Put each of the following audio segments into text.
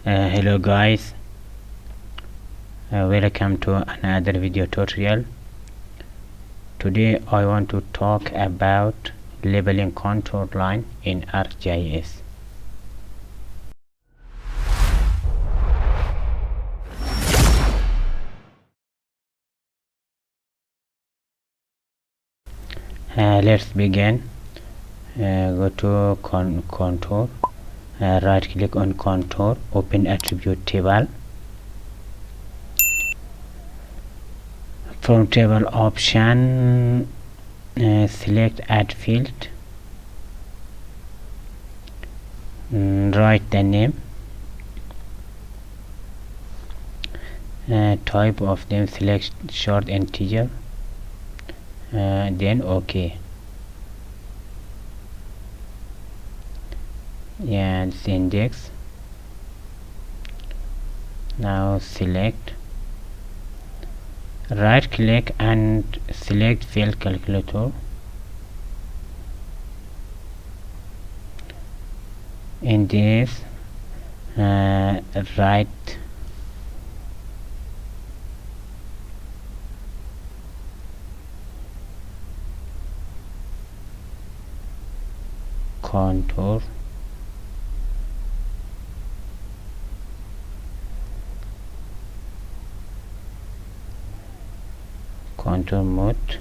Hello guys, welcome to another video tutorial. Today I want to talk about labeling contour line in ArcGIS. Let's begin. Go to contour, right click on contour, open attribute table. From table option, select add field, write the name, type of name, select short integer, then OK. And index. Now select, right click and select field calculator. In this, right contour, contour mode,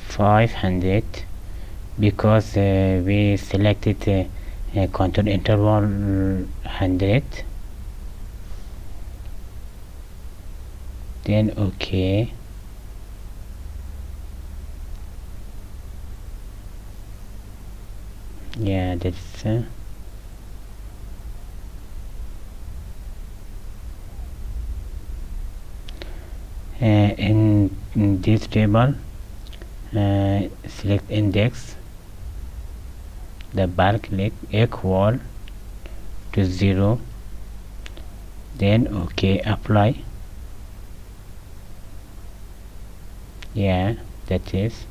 $500 because we selected contour interval 100. Then OK. Yeah, that's in this table, select index, double click, equal to 0, then OK, apply. Yeah, that is.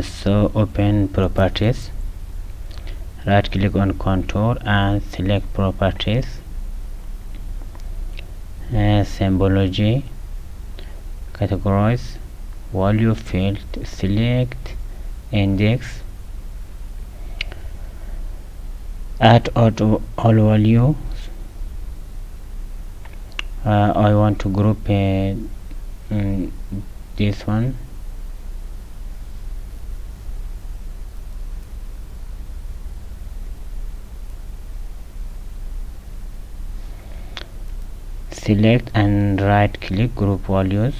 So open properties, right click on contour and select properties, symbology, categorize, value field, select index, add all values. I want to group this one. Select and right click group values,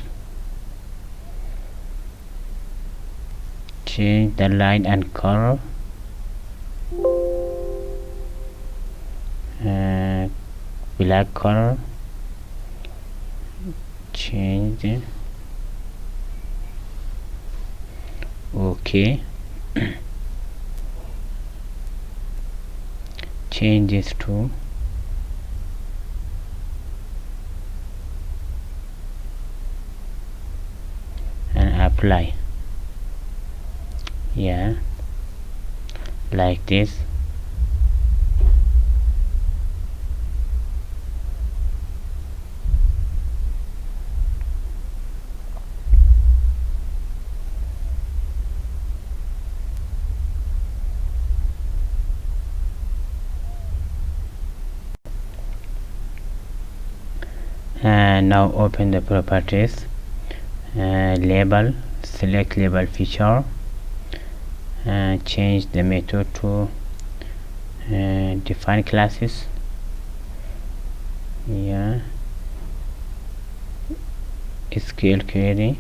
change the line and color, black color, change it. OK. Change this to and apply. Yeah, like this. And now open the properties, label, select label feature, change the method to define classes. Yeah, SQL query,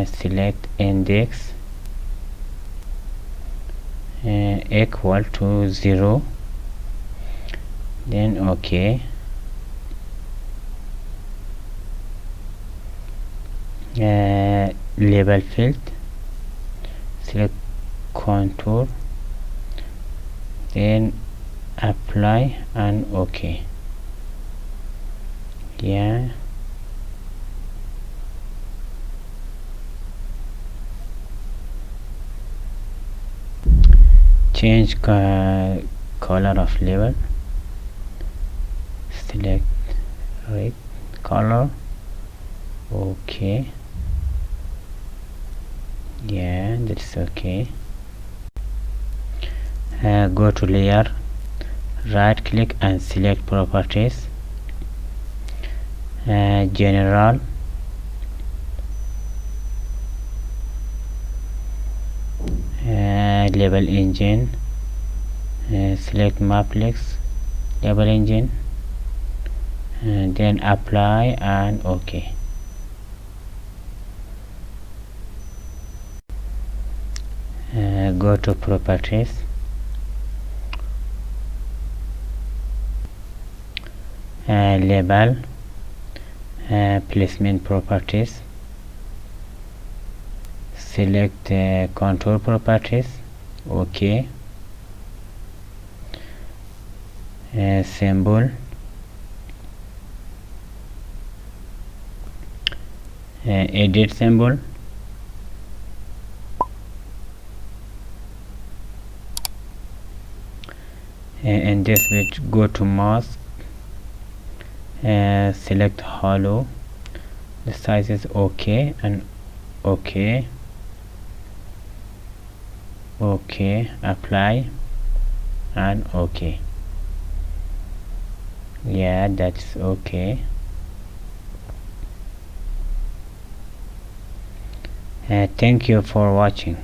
select index equal to 0, then OK. label field, select contour, then apply and OK. Yeah, change color of label, select red color. Okay, yeah, that's okay. Go to layer, right click and select properties, general, label engine, select Maplex label engine, and then apply and OK. Go to properties, label, placement properties, select contour properties. OK. Symbol, edit symbol, and this which go to mask, select hollow, the size is OK and OK. OK, apply and OK. Yeah, that's okay. Thank you for watching.